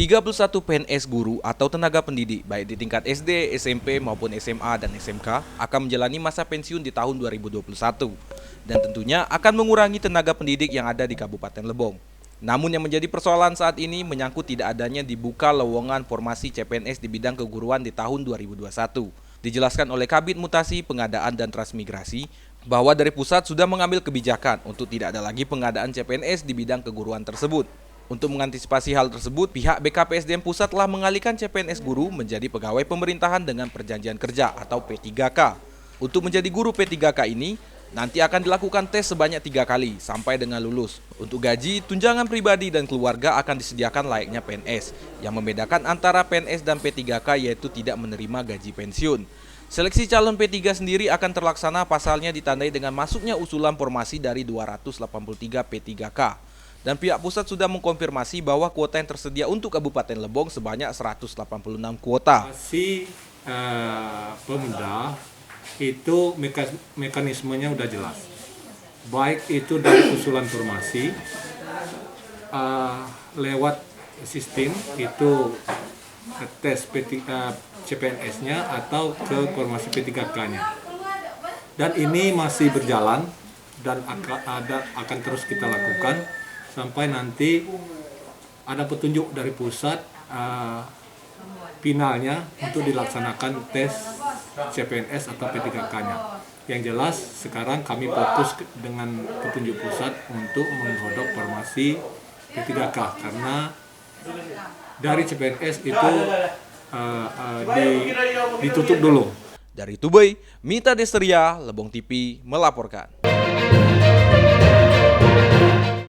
31 PNS guru atau tenaga pendidik baik di tingkat SD, SMP maupun SMA dan SMK akan menjalani masa pensiun di tahun 2021 dan tentunya akan mengurangi tenaga pendidik yang ada di Kabupaten Lebong. Namun yang menjadi persoalan saat ini menyangkut tidak adanya dibuka lowongan formasi CPNS di bidang keguruan di tahun 2021. Dijelaskan oleh Kabid Mutasi, Pengadaan dan Transmigrasi bahwa dari pusat sudah mengambil kebijakan untuk tidak ada lagi pengadaan CPNS di bidang keguruan tersebut. Untuk mengantisipasi hal tersebut, pihak BKPSDM Pusat telah mengalihkan CPNS guru menjadi pegawai pemerintahan dengan perjanjian kerja atau P3K. Untuk menjadi guru P3K ini, nanti akan dilakukan tes sebanyak 3 kali sampai dengan lulus. Untuk gaji, tunjangan pribadi dan keluarga akan disediakan layaknya PNS. Yang membedakan antara PNS dan P3K yaitu tidak menerima gaji pensiun. Seleksi calon P3 sendiri akan terlaksana pasalnya ditandai dengan masuknya usulan formasi dari 283 P3K. Dan pihak pusat sudah mengkonfirmasi bahwa kuota yang tersedia untuk Kabupaten Lebong sebanyak 186 kuota. Pemda itu mekanismenya udah jelas. Baik itu dari usulan formasi lewat sistem itu tes CPNS-nya atau ke formasi P3K-nya. Dan ini masih berjalan dan akan terus kita lakukan sampai nanti ada petunjuk dari pusat finalnya untuk dilaksanakan tes CPNS atau P3K-nya. Yang jelas sekarang kami fokus dengan petunjuk pusat untuk menggodok formasi P3K karena dari CPNS itu ditutup dulu. Dari Tubai, Mita Desteria, Lebong TV melaporkan.